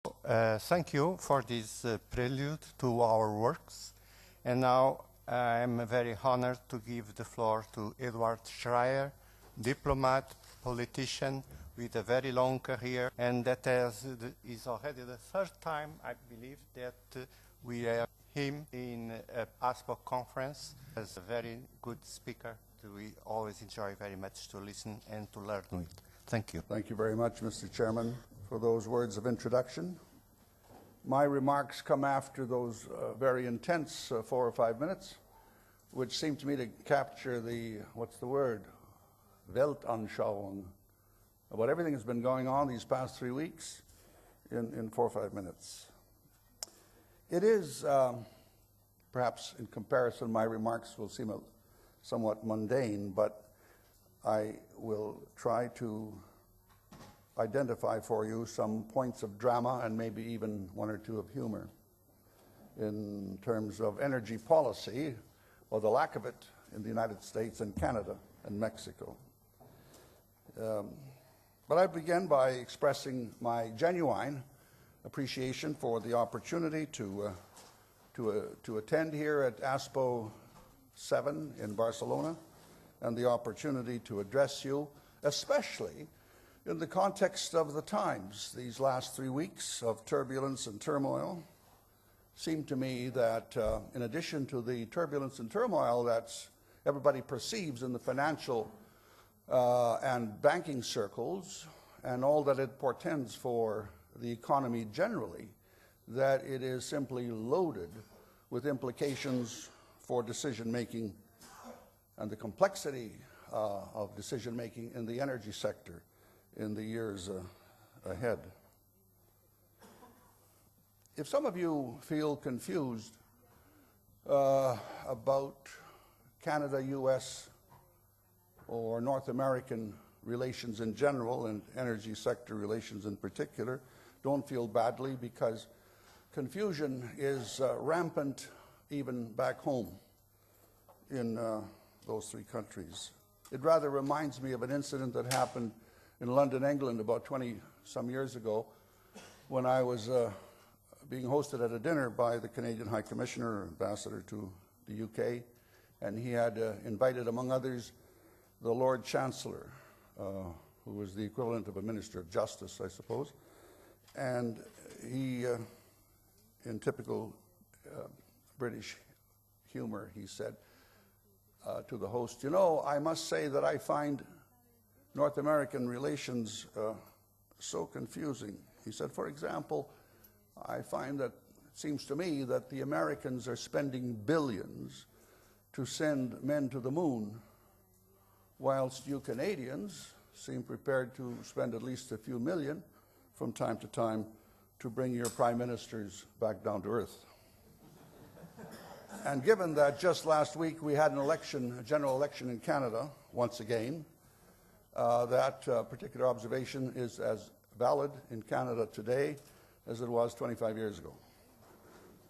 Thank you for this prelude to our works. And now I am very honored to give the floor to Edward Schreyer, diplomat, politician with a very long career, and that is already the third time, I believe, that we have him in an ASPO conference as a very good speaker. We always enjoy very much to listen and to learn with. Thank you. Thank you very much, Mr. Chairman, for those words of introduction. My remarks come after those very intense 4 or 5 minutes, which seem to me to capture the, what's the word, Weltanschauung, about everything that's been going on these past 3 weeks in 4 or 5 minutes. It is, perhaps in comparison, my remarks will seem somewhat mundane, but I will try to identify for you some points of drama and maybe even 1 or 2 of humor in terms of energy policy, or the lack of it in the United States and Canada and Mexico. But I begin by expressing my genuine appreciation for the opportunity to attend here at ASPO VII in Barcelona, and the opportunity to address you, especially in the context of the times. These last 3 weeks of turbulence and turmoil seem to me that in addition to the turbulence and turmoil that everybody perceives in the financial and banking circles, and all that it portends for the economy generally, that it is simply loaded with implications for decision-making and the complexity of decision-making in the energy sector in the years ahead. If some of you feel confused about Canada-US or North American relations in general and energy sector relations in particular, don't feel badly, because confusion is rampant even back home in those 3 countries. It rather reminds me of an incident that happened in London, England, about 20-some years ago, when I was being hosted at a dinner by the Canadian High Commissioner, ambassador to the UK, and he had invited, among others, the Lord Chancellor, who was the equivalent of a Minister of Justice, I suppose. And he, in typical British humor, he said to the host, "You know, I must say that I find North American relations so confusing." He said, "For example, I find that it seems to me that the Americans are spending billions to send men to the moon, whilst you Canadians seem prepared to spend at least a few million from time to time to bring your prime ministers back down to earth." And given that just last week we had an election, a general election in Canada, once again, that particular observation is as valid in Canada today as it was 25 years ago.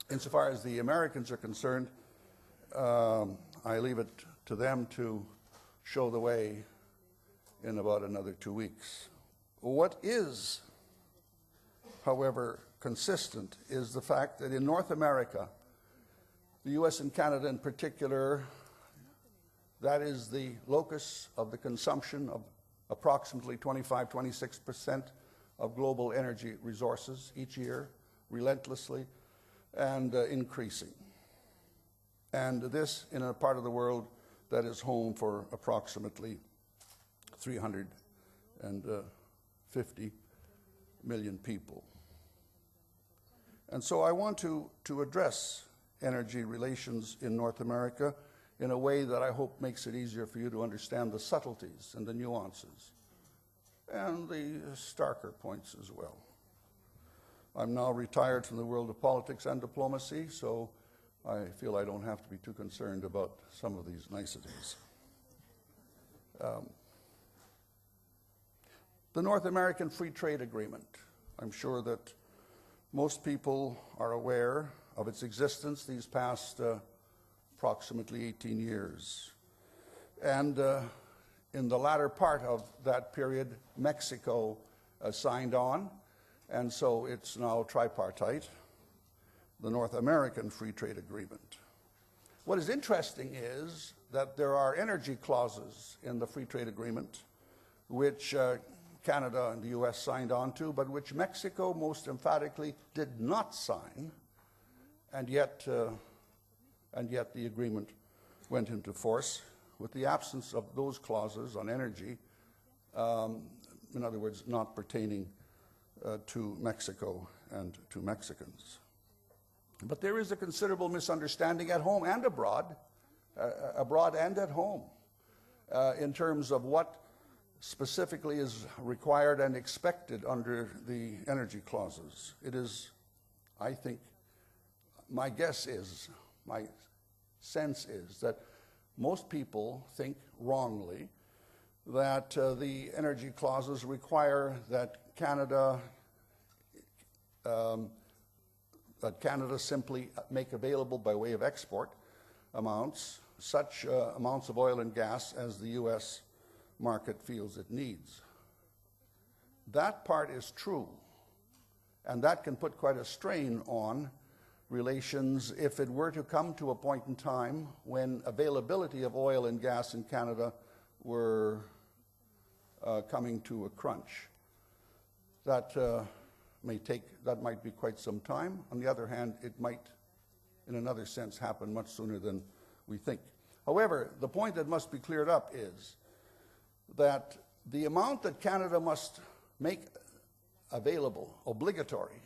Insofar as the Americans are concerned, I leave it to them to show the way in about another 2 weeks. What is, however, consistent is the fact that in North America, the US and Canada in particular, that is the locus of the consumption of approximately 25–26% of global energy resources each year, relentlessly and increasing. And this in a part of the world that is home for approximately 350 million people. And so I want to address energy relations in North America in a way that I hope makes it easier for you to understand the subtleties and the nuances and the starker points as well. I'm now retired from the world of politics and diplomacy, so I feel I don't have to be too concerned about some of these niceties. The North American Free Trade Agreement. I'm sure that most people are aware of its existence these past approximately 18 years. And in the latter part of that period, Mexico signed on, And so it's now tripartite, the North American Free Trade Agreement. What is interesting is that there are energy clauses in the Free Trade Agreement which Canada and the US signed on to, but which Mexico most emphatically did not sign, and yet the agreement went into force with the absence of those clauses on energy, in other words, not pertaining to Mexico and to Mexicans. But there is a considerable misunderstanding at home and abroad, abroad and at home, in terms of what specifically is required and expected under the energy clauses. It is, I think, my guess is, my sense is that most people think wrongly that the energy clauses require that Canada simply make available by way of export amounts, such amounts of oil and gas as the U.S. market feels it needs. That part is true, and that can put quite a strain on relations if it were to come to a point in time when availability of oil and gas in Canada were coming to a crunch. That might be quite some time. On the other hand, it might, in another sense, happen much sooner than we think. However, the point that must be cleared up is that the amount that Canada must make available, obligatory,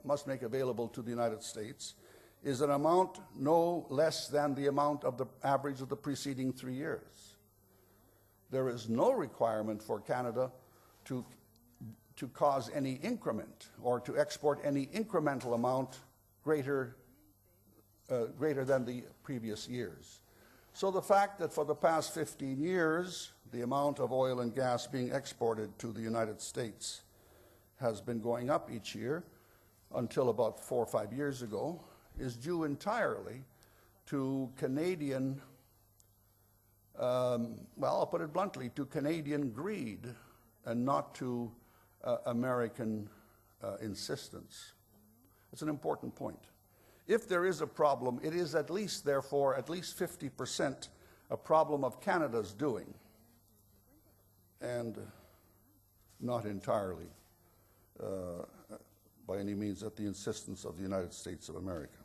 must make available to the United States, is an amount no less than the amount of the average of the preceding 3 years. There is no requirement for Canada to cause any increment or to export any incremental amount greater than the previous years. So the fact that for the past 15 years, the amount of oil and gas being exported to the United States has been going up each year until about 4 or 5 years ago is due entirely to Canadian, well, I'll put it bluntly, to Canadian greed and not to American insistence. It's an important point. If there is a problem, it is at least, therefore, at least 50% a problem of Canada's doing, and not entirely, by any means, at the insistence of the United States of America.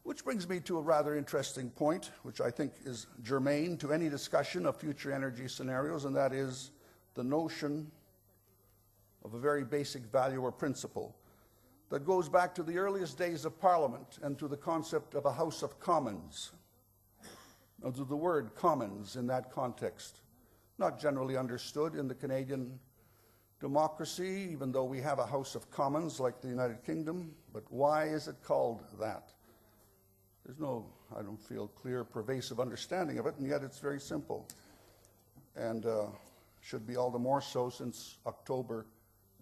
Which brings me to a rather interesting point, which I think is germane to any discussion of future energy scenarios, and that is the notion of a very basic value or principle that goes back to the earliest days of Parliament and to the concept of a House of Commons. Now, to the word commons in that context, not generally understood in the Canadian democracy, even though we have a House of Commons like the United Kingdom, but why is it called that? There's no, I don't feel, clear, pervasive understanding of it, and yet it's very simple, and should be all the more so since October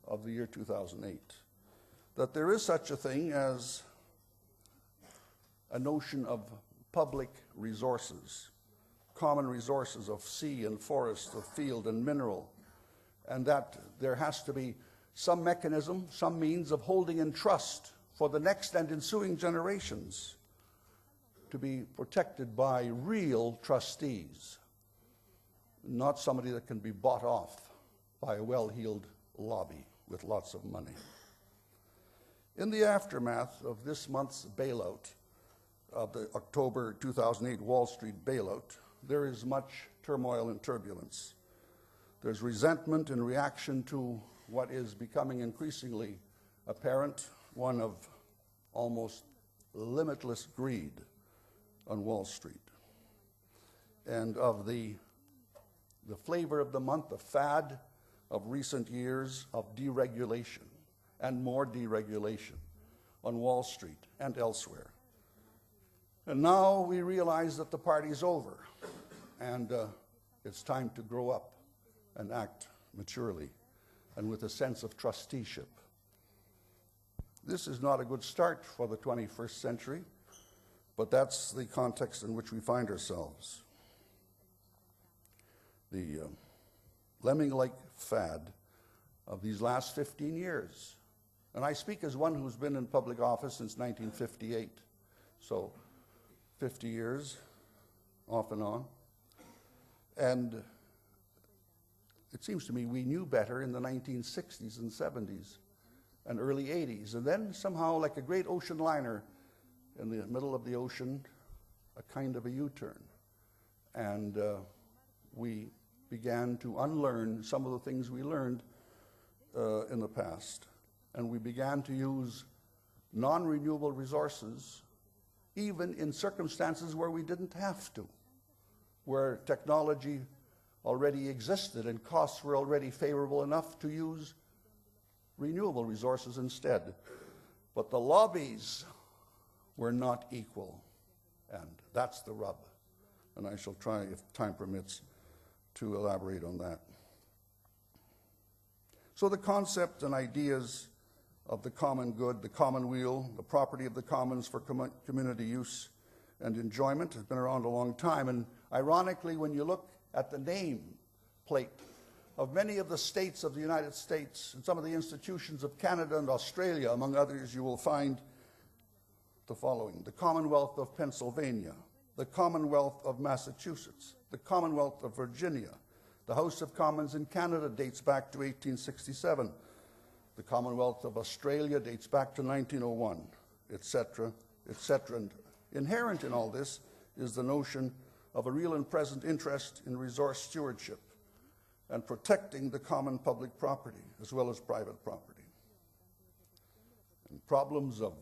of the year 2008. That there is such a thing as a notion of public resources, common resources of sea and forest, of field and mineral, and that there has to be some mechanism, some means of holding in trust for the next and ensuing generations to be protected by real trustees, not somebody that can be bought off by a well-heeled lobby with lots of money. In the aftermath of this month's bailout, of the October 2008 Wall Street bailout, there is much turmoil and turbulence. There's resentment in reaction to what is becoming increasingly apparent, one of almost limitless greed on Wall Street, and of the flavor of the month, the fad of recent years of deregulation and more deregulation on Wall Street and elsewhere. And now we realize that the party's over, and it's time to grow up and act maturely and with a sense of trusteeship. This is not a good start for the 21st century, but that's the context in which we find ourselves. The lemming-like fad of these last 15 years. And I speak as one who's been in public office since 1958. So 50 years, off and on. And it seems to me we knew better in the 1960s and 70s and early 80s. And then somehow, like a great ocean liner in the middle of the ocean, a kind of a U-turn. And we began to unlearn some of the things we learned in the past. And we began to use non-renewable resources even in circumstances where we didn't have to, where technology already existed and costs were already favorable enough to use renewable resources instead. But the lobbies were not equal, and that's the rub. And I shall try, if time permits, to elaborate on that. So the concept and ideas of the common good, the commonweal, the property of the commons for community use and enjoyment has been around a long time. And ironically, when you look at the name plate of many of the states of the United States and some of the institutions of Canada and Australia, among others, you will find the following: the Commonwealth of Pennsylvania, the Commonwealth of Massachusetts, the Commonwealth of Virginia. The House of Commons in Canada dates back to 1867. The Commonwealth of Australia dates back to 1901, etc., etc. And inherent in all this is the notion of a real and present interest in resource stewardship and protecting the common public property as well as private property. And problems of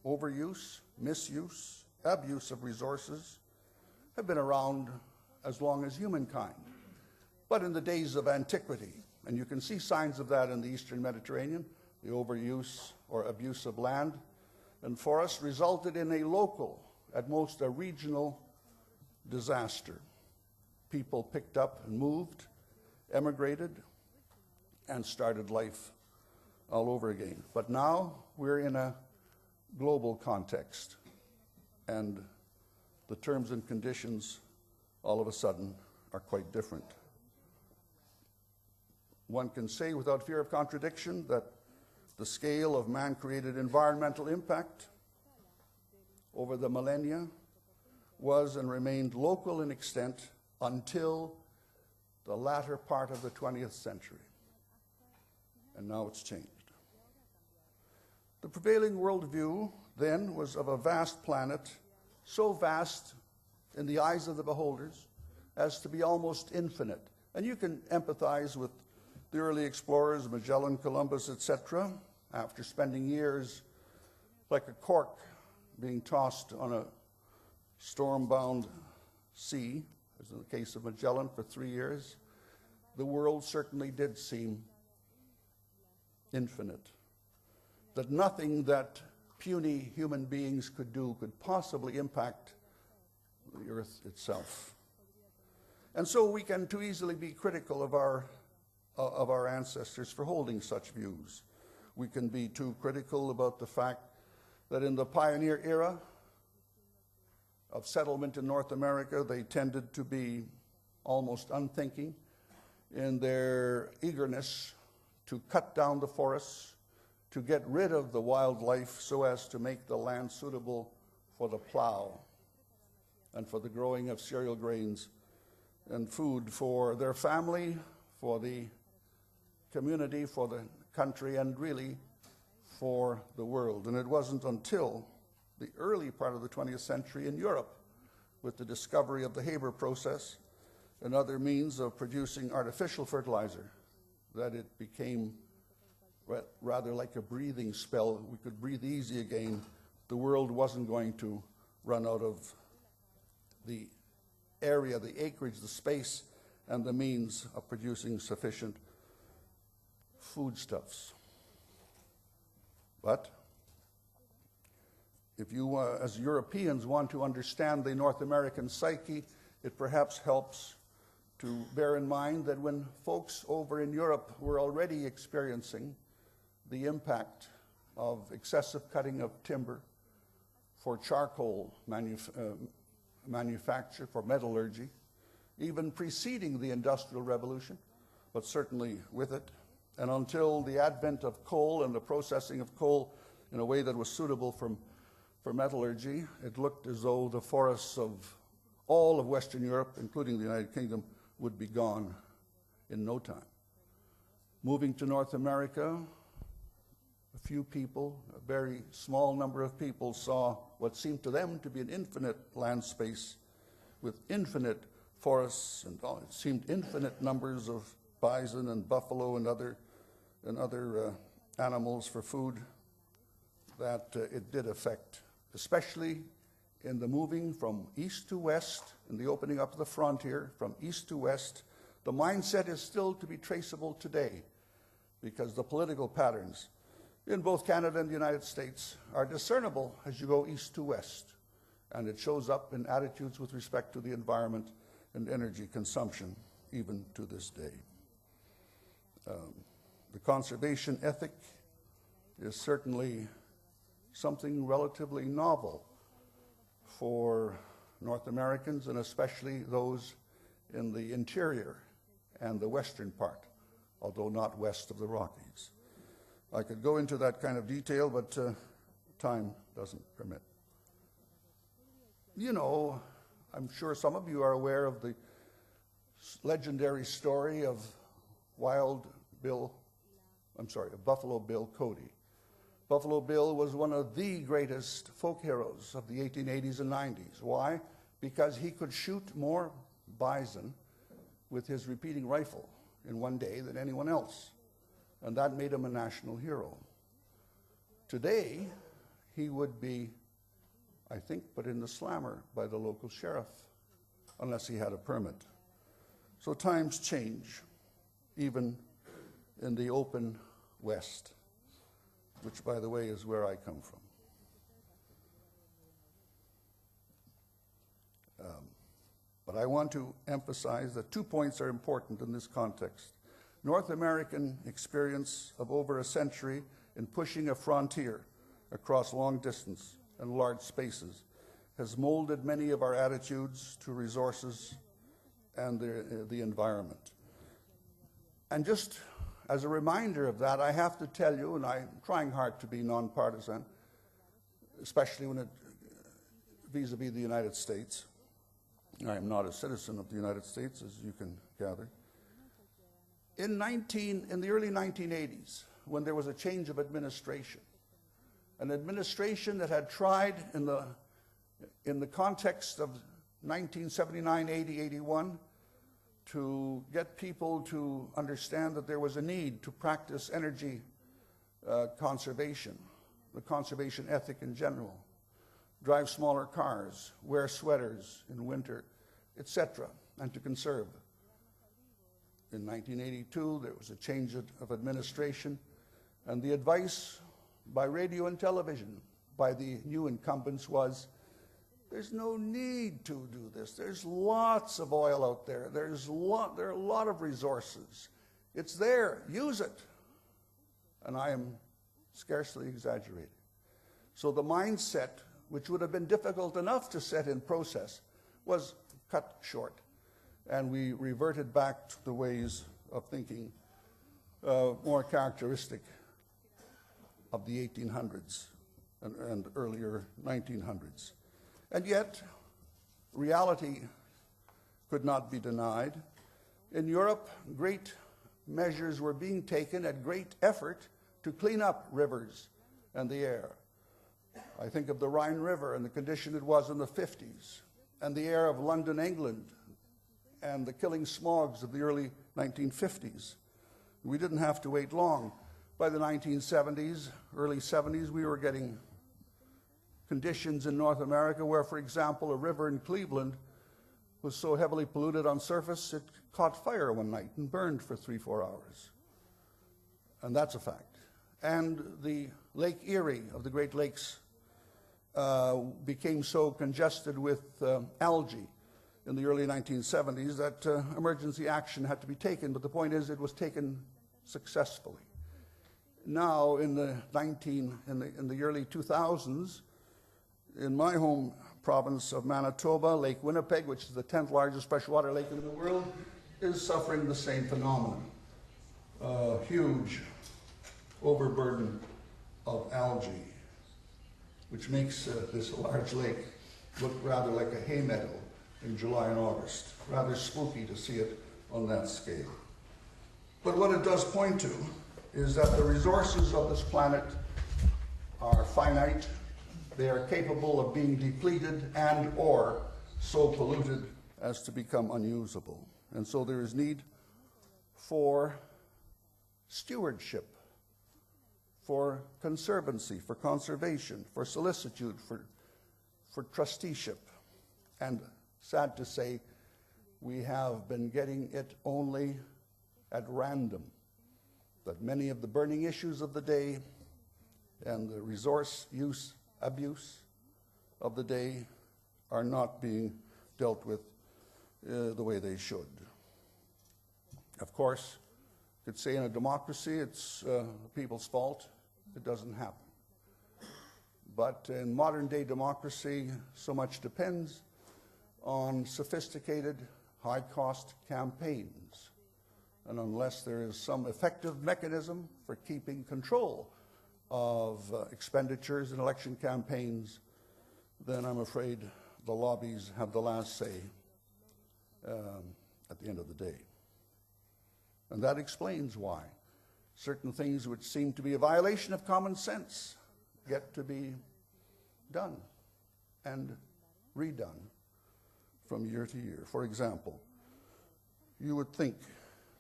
overuse, misuse, abuse of resources have been around as long as humankind. But in the days of antiquity, and you can see signs of that in the Eastern Mediterranean, the overuse or abuse of land and forest resulted in a local, at most a regional, disaster. People picked up and moved, emigrated, and started life all over again. But now we're in a global context, and the terms and conditions all of a sudden are quite different. One can say without fear of contradiction that the scale of man-created environmental impact over the millennia was and remained local in extent until the latter part of the 20th century. And now it's changed. The prevailing worldview then was of a vast planet, so vast in the eyes of the beholders as to be almost infinite. And you can empathize with the early explorers, Magellan, Columbus, etc., after spending years like a cork being tossed on a storm-bound sea, as in the case of Magellan for 3 years, the world certainly did seem infinite. That nothing that puny human beings could do could possibly impact the earth itself. And so we can too easily be critical of our ancestors for holding such views. We can be too critical about the fact that in the pioneer era of settlement in North America, they tended to be almost unthinking in their eagerness to cut down the forests, to get rid of the wildlife so as to make the land suitable for the plow and for the growing of cereal grains and food for their family, for the community, for the country, and really for the world. And it wasn't until the early part of the 20th century in Europe, with the discovery of the Haber process and other means of producing artificial fertilizer, that it became rather like a breathing spell. We could breathe easy again. The world wasn't going to run out of the area, the acreage, the space, and the means of producing sufficient foodstuffs. But if you, as Europeans, want to understand the North American psyche, it perhaps helps to bear in mind that when folks over in Europe were already experiencing the impact of excessive cutting of timber for charcoal manufacture, for metallurgy, even preceding the Industrial Revolution, but certainly with it, And until the advent of coal and the processing of coal in a way that was suitable for metallurgy, it looked as though the forests of all of Western Europe, including the United Kingdom, would be gone in no time. Moving to North America, a few people, a very small number of people, saw what seemed to them to be an infinite land space with infinite forests and it seemed infinite numbers of bison and buffalo and other animals for food that it did affect, especially in the moving from east to west, in the opening up of the frontier from east to west. The mindset is still to be traceable today because the political patterns in both Canada and the United States are discernible as you go east to west, and it shows up in attitudes with respect to the environment and energy consumption even to this day. The conservation ethic is certainly something relatively novel for North Americans, and especially those in the interior and the western part, although not west of the Rockies. I could go into that kind of detail, but time doesn't permit. You know, I'm sure some of you are aware of the legendary story of Buffalo Bill Cody. Buffalo Bill was one of the greatest folk heroes of the 1880s and 90s. Why? Because he could shoot more bison with his repeating rifle in one day than anyone else. And that made him a national hero. Today, he would be, I think, put in the slammer by the local sheriff, unless he had a permit. So times change, even in the open West, which, by the way, is where I come from. But I want to emphasize that 2 points are important in this context. North American experience of over a century in pushing a frontier across long distance and large spaces has molded many of our attitudes to resources and the environment. And just as a reminder of that, I have to tell you, and I'm trying hard to be nonpartisan, especially when it vis-a-vis the United States. I am not a citizen of the United States, as you can gather. In the early 1980s, when there was a change of administration, an administration that had tried in the context of 1979, 80, 81, to get people to understand that there was a need to practice energy conservation, the conservation ethic in general, drive smaller cars, wear sweaters in winter, etc., and to conserve. In 1982, there was a change of administration, and the advice by radio and television by the new incumbents was, there's no need to do this. There's lots of oil out there. There are a lot of resources. It's there. Use it. And I am scarcely exaggerating. So the mindset, which would have been difficult enough to set in process, was cut short. And we reverted back to the ways of thinking more characteristic of the 1800s and earlier 1900s. And yet, reality could not be denied. In Europe, great measures were being taken at great effort to clean up rivers and the air. I think of the Rhine River and the condition it was in the 50s, and the air of London, England, and the killing smogs of the early 1950s. We didn't have to wait long. By the 1970s, early 70s, we were getting conditions in North America where, for example, a river in Cleveland was so heavily polluted on surface, it caught fire one night and burned for 3-4 hours. And that's a fact. And the Lake Erie of the Great Lakes became so congested with algae in the early 1970s that emergency action had to be taken, but the point is it was taken successfully. Now, in the early 2000s, in my home province of Manitoba, Lake Winnipeg, which is the 10th largest freshwater lake in the world, is suffering the same phenomenon. a huge overburden of algae, which makes this large lake look rather like a hay meadow in July and August. Rather spooky to see it on that scale. But what it does point to is that the resources of this planet are finite. They are capable of being depleted and or so polluted as to become unusable. And so there is need for stewardship, for conservancy, for conservation, for solicitude, for trusteeship. And sad to say, we have been getting it only at random, that many of the burning issues of the day and the resource use abuse of the day are not being dealt with the way they should. Of course, you could say in a democracy it's the people's fault. It doesn't happen. But in modern day democracy, so much depends on sophisticated, high-cost campaigns. And unless there is some effective mechanism for keeping control of expenditures in election campaigns, then I'm afraid the lobbies have the last say at the end of the day. And that explains why certain things which seem to be a violation of common sense get to be done and redone from year to year. For example, you would think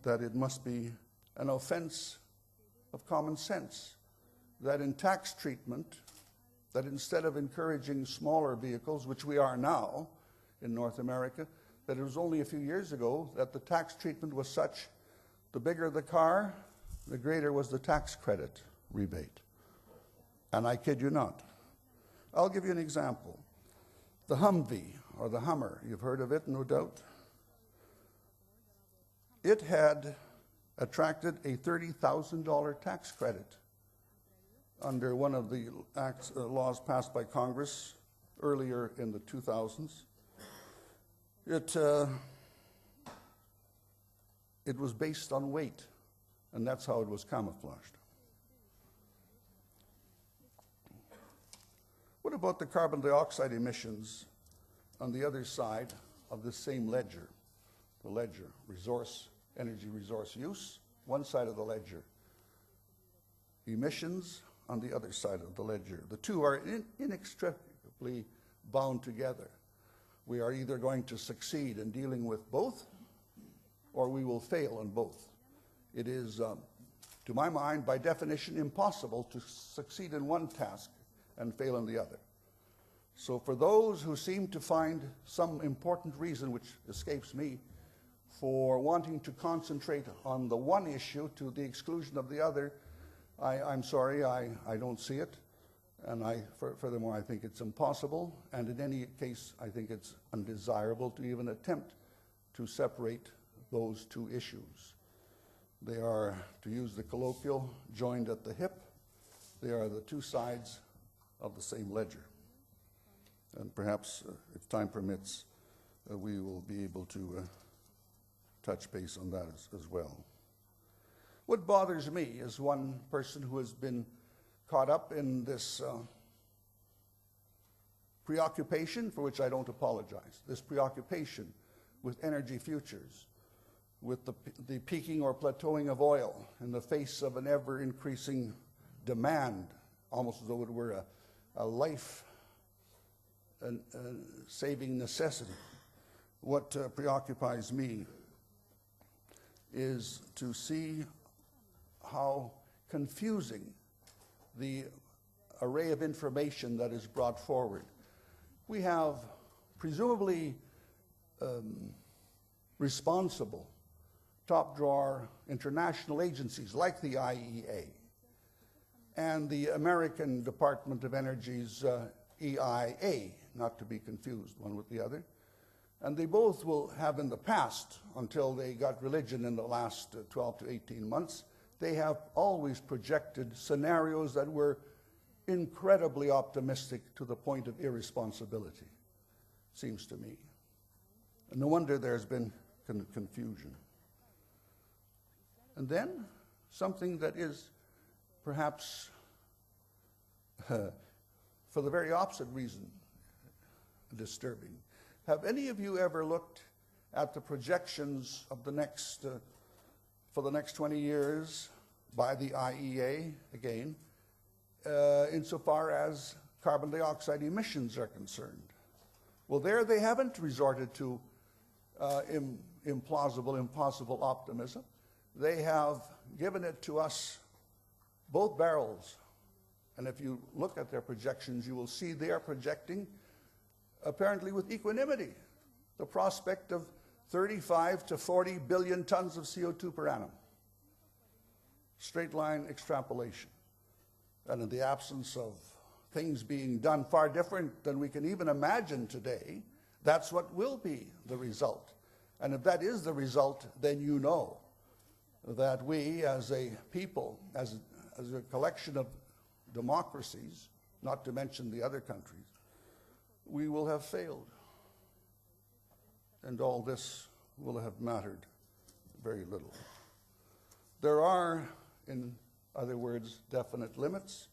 that it must be an offense of common sense that in tax treatment, that instead of encouraging smaller vehicles, which we are now in North America, that it was only a few years ago that the tax treatment was such, the bigger the car, the greater was the tax credit rebate. And I kid you not. I'll give you an example. The Humvee, or the Hummer, you've heard of it, no doubt. It had attracted a $30,000 tax credit under one of the laws passed by Congress earlier in the 2000s. It was based on weight, and that's how it was camouflaged. What about the carbon dioxide emissions on the other side of the same ledger? The ledger, energy resource use, one side of the ledger. Emissions on the other side of the ledger. The two are inextricably bound together. We are either going to succeed in dealing with both, or we will fail on both. It is, to my mind, by definition, impossible to succeed in one task and fail in the other. So for those who seem to find some important reason, which escapes me, for wanting to concentrate on the one issue to the exclusion of the other, I'm sorry, I don't see it. And furthermore, I think it's impossible. And in any case, I think it's undesirable to even attempt to separate those two issues. They are, to use the colloquial, joined at the hip. They are the two sides of the same ledger. And perhaps, if time permits, we will be able to touch base on that as well. What bothers me as one person who has been caught up in this preoccupation, for which I don't apologize, this preoccupation with energy futures, with the peaking or plateauing of oil in the face of an ever-increasing demand, almost as though it were a life-saving necessity. What preoccupies me is to see how confusing the array of information that is brought forward. We have presumably responsible top-drawer international agencies like the IEA and the American Department of Energy's EIA, not to be confused one with the other. And they both will have in the past, until they got religion in the last 12 to 18 months, they have always projected scenarios that were incredibly optimistic to the point of irresponsibility, seems to me. And no wonder there's been confusion. And then something that is perhaps, for the very opposite reason, disturbing. Have any of you ever looked at the projections of the next, for the next 20 years by the IEA, again, insofar as carbon dioxide emissions are concerned? Well, there they haven't resorted to implausible, impossible optimism. They have given it to us, both barrels. And if you look at their projections, you will see they are projecting, apparently with equanimity, the prospect of 35 to 40 billion tons of CO2 per annum. Straight line extrapolation. And in the absence of things being done far different than we can even imagine today, that's what will be the result. And if that is the result, then you know that we as a people, as a collection of democracies, not to mention the other countries, we will have failed. And all this will have mattered very little. There are, in other words, definite limits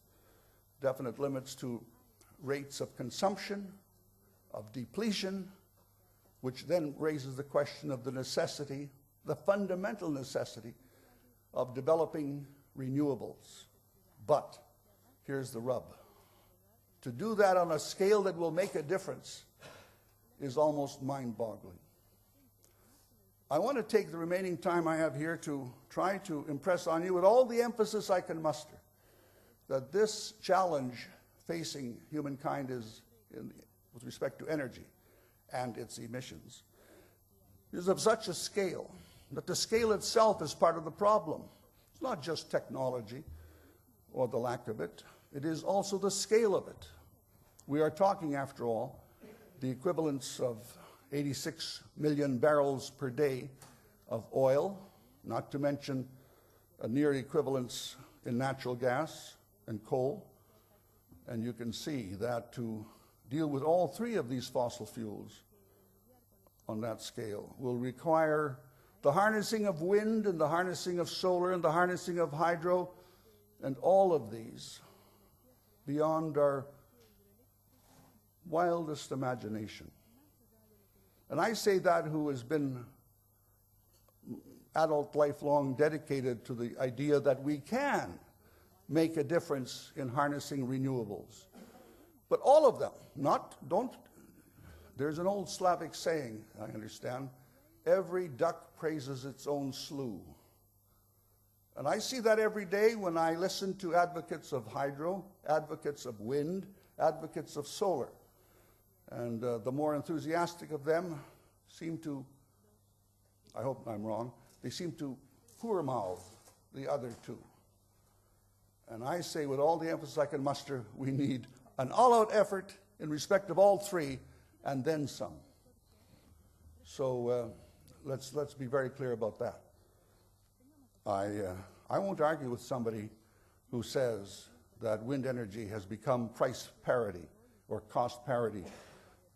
to rates of consumption, of depletion, which then raises the question of the necessity, the fundamental necessity of developing renewables. But here's the rub. To do that on a scale that will make a difference is almost mind-boggling. I want to take the remaining time I have here to try to impress on you with all the emphasis I can muster that this challenge facing humankind is, with respect to energy and its emissions, is of such a scale that the scale itself is part of the problem. It's not just technology or the lack of it. It is also the scale of it. We are talking, after all, the equivalence of 86 million barrels per day of oil, not to mention a near equivalence in natural gas and coal. And you can see that to deal with all three of these fossil fuels on that scale will require the harnessing of wind and the harnessing of solar and the harnessing of hydro, and all of these beyond our wildest imagination. And I say that who has been adult lifelong dedicated to the idea that we can make a difference in harnessing renewables. But all of them, there's an old Slavic saying, I understand, every duck praises its own slough. And I see that every day when I listen to advocates of hydro, advocates of wind, advocates of solar. And the more enthusiastic of them seem to, I hope I'm wrong, they seem to poor-mouth the other two. And I say with all the emphasis I can muster, we need an all-out effort in respect of all three, and then some. So let's be very clear about that. I won't argue with somebody who says that wind energy has become price parity or cost parity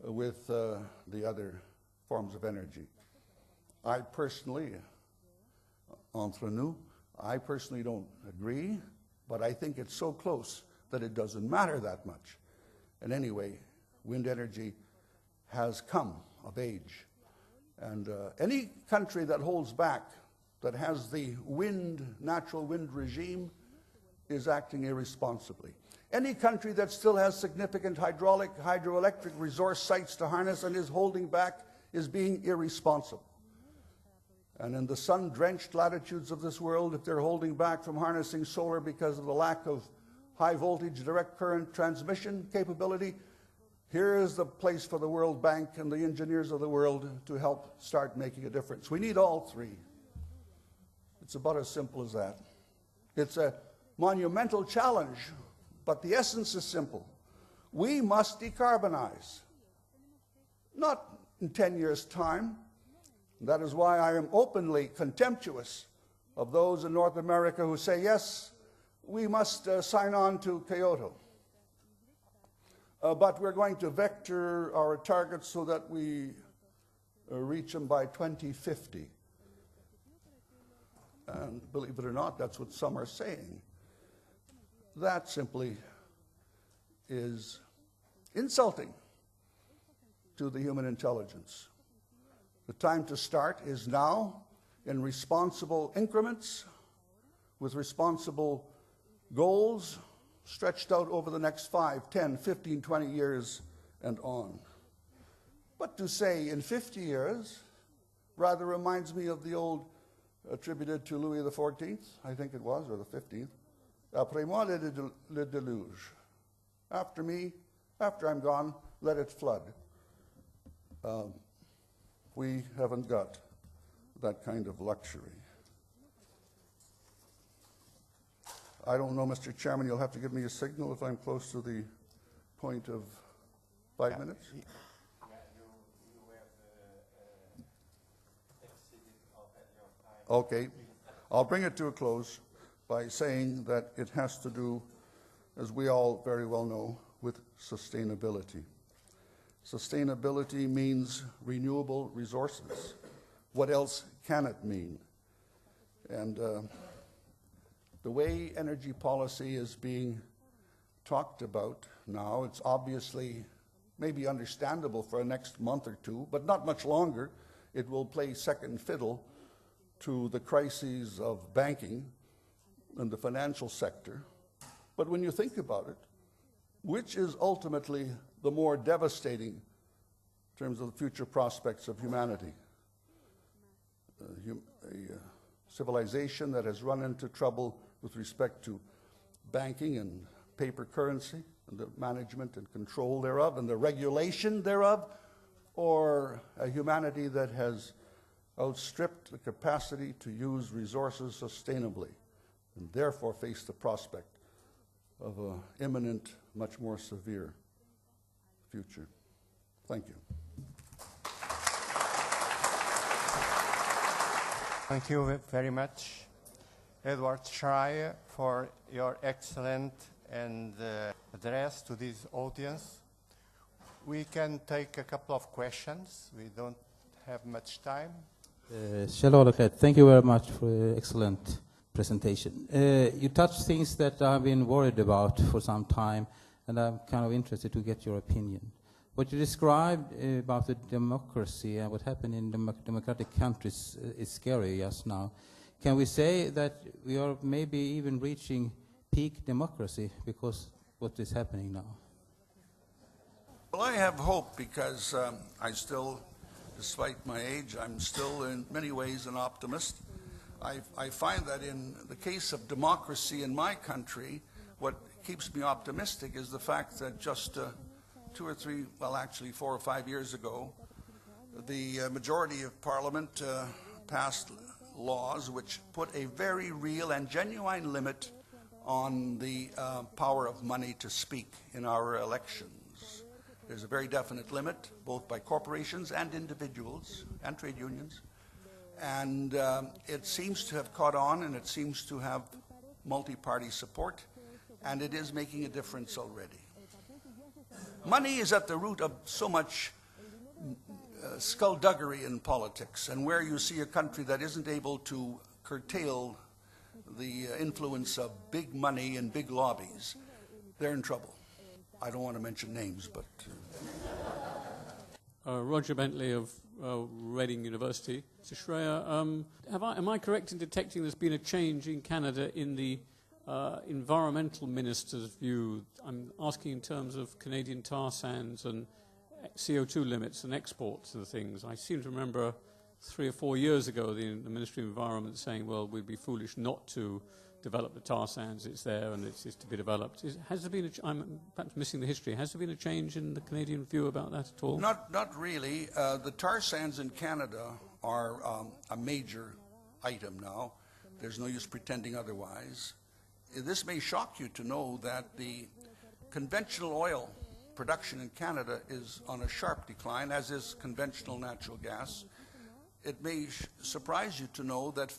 with the other forms of energy. I personally, entre nous, I personally don't agree, but I think it's so close that it doesn't matter that much. And anyway, wind energy has come of age. And any country that holds back, that has the natural wind regime, is acting irresponsibly. Any country that still has significant hydroelectric resource sites to harness and is holding back is being irresponsible. And in the sun-drenched latitudes of this world, if they're holding back from harnessing solar because of the lack of high-voltage direct current transmission capability, here is the place for the World Bank and the engineers of the world to help start making a difference. We need all three. It's about as simple as that. It's a monumental challenge, but the essence is simple. We must decarbonize. Not in 10 years' time. That is why I am openly contemptuous of those in North America who say, yes, we must sign on to Kyoto. But we're going to vector our targets so that we reach them by 2050. And believe it or not, that's what some are saying. That simply is insulting to the human intelligence. The time to start is now, in responsible increments, with responsible goals stretched out over the next 5, 10, 15, 20 years and on. But to say in 50 years rather reminds me of the old attributed to Louis XIV, I think it was, or the 15th, Après moi le déluge. After me, after I'm gone, let it flood. We haven't got that kind of luxury. I don't know, Mr. Chairman, you'll have to give me a signal if I'm close to the point of 5 minutes. Yeah, you have exceeded your time. Okay. I'll bring it to a close by saying that it has to do, as we all very well know, with sustainability. Sustainability means renewable resources. What else can it mean? And the way energy policy is being talked about now, it's obviously maybe understandable for the next month or two, but not much longer. It will play second fiddle to the crises of banking and the financial sector. But when you think about it, which is ultimately the more devastating in terms of the future prospects of humanity? A civilization that has run into trouble with respect to banking and paper currency and the management and control thereof and the regulation thereof, or a humanity that has outstripped the capacity to use resources sustainably and therefore face the prospect of an imminent, much more severe future. Thank you. Thank you very much, Edward Schreyer, for your excellent address to this audience. We can take a couple of questions. We don't have much time. Thank you very much for an excellent presentation. You touched things that I've been worried about for some time, and I'm kind of interested to get your opinion. What you described about the democracy and what happened in democratic countries is scary just now. Can we say that we are maybe even reaching peak democracy because what is happening now? Well, I have hope because I still, despite my age, I'm still in many ways an optimist. I find that in the case of democracy in my country, what keeps me optimistic is the fact that just 2 or 3, well actually 4 or 5 years ago, the majority of Parliament passed laws which put a very real and genuine limit on the power of money to speak in our elections. There's a very definite limit, both by corporations and individuals and trade unions. And it seems to have caught on, and it seems to have multi-party support, and it is making a difference already. Money is at the root of so much skullduggery in politics, and where you see a country that isn't able to curtail the influence of big money and big lobbies, they're in trouble. I don't want to mention names, but... Roger Bentley of Reading University. Mr. Schreyer, am I correct in detecting there's been a change in Canada in the environmental minister's view? I'm asking in terms of Canadian tar sands and CO2 limits and exports of the things. I seem to remember 3 or 4 years ago the Ministry of Environment saying, well, we'd be foolish not to develop the tar sands. It's there and it's to be developed. Has there been I'm perhaps missing the history. Has there been a change in the Canadian view about that at all? Not really. The tar sands in Canada are a major item now. There's no use pretending otherwise. This may shock you to know that the conventional oil production in Canada is on a sharp decline, as is conventional natural gas. It may surprise you to know that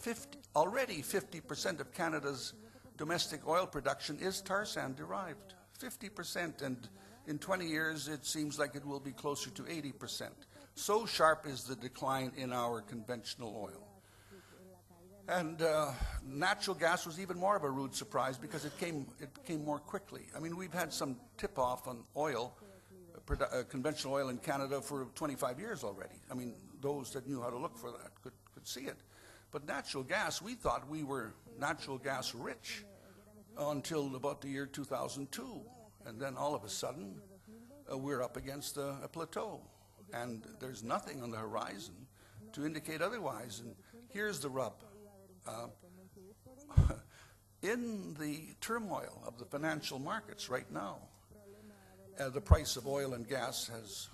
already 50% of Canada's domestic oil production is tar sand derived. 50%, and in 20 years it seems like it will be closer to 80%. So sharp is the decline in our conventional oil. And natural gas was even more of a rude surprise because it came more quickly. I mean, we've had some tip-off on oil, conventional oil in Canada for 25 years already. I mean, those that knew how to look for that could see it. But natural gas, we thought we were natural gas rich until about the year 2002. And then all of a sudden, we're up against a plateau. And there's nothing on the horizon to indicate otherwise. And here's the rub. In the turmoil of the financial markets right now, the price of oil and gas has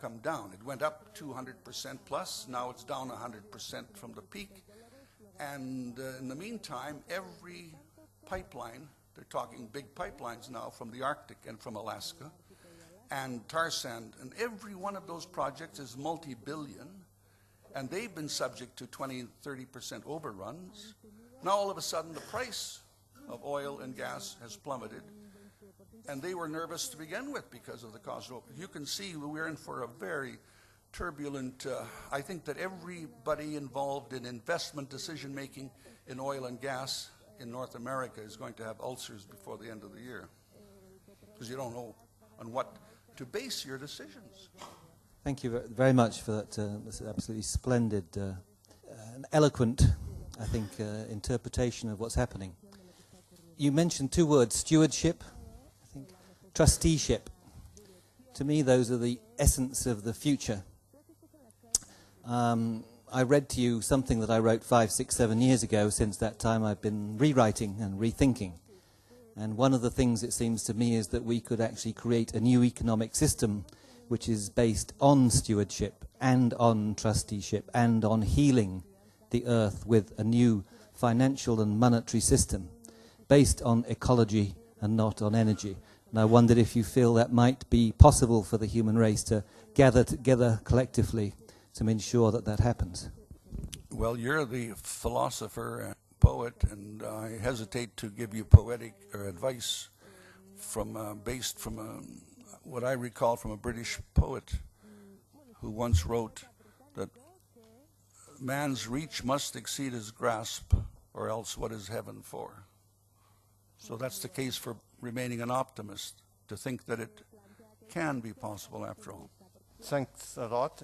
come down. It went up 200% plus. Now it's down 100% from the peak. And in the meantime, every pipeline, they're talking big pipelines now from the Arctic and from Alaska, and tar sand, and every one of those projects is multi-billion, and they've been subject to 20-30% overruns. Now all of a sudden the price of oil and gas has plummeted, and they were nervous to begin with because of the cost. You can see we're in for a very turbulent, I think that everybody involved in investment decision-making in oil and gas in North America is going to have ulcers before the end of the year, because you don't know on what to base your decisions. Thank you very much for that absolutely splendid and eloquent, I think, interpretation of what's happening. You mentioned two words, stewardship, I think, trusteeship. To me, those are the essence of the future. I read to you something that I wrote 5, 6, 7 years ago. Since that time I've been rewriting and rethinking. And one of the things, it seems to me, is that we could actually create a new economic system which is based on stewardship and on trusteeship and on healing the earth with a new financial and monetary system based on ecology and not on energy. And I wondered if you feel that might be possible for the human race to gather together collectively to ensure that that happens. Well, you're the philosopher and poet, and I hesitate to give you poetic advice based from what I recall from a British poet who once wrote that man's reach must exceed his grasp, or else what is heaven for? So that's the case for remaining an optimist, to think that it can be possible after all. Thanks a lot.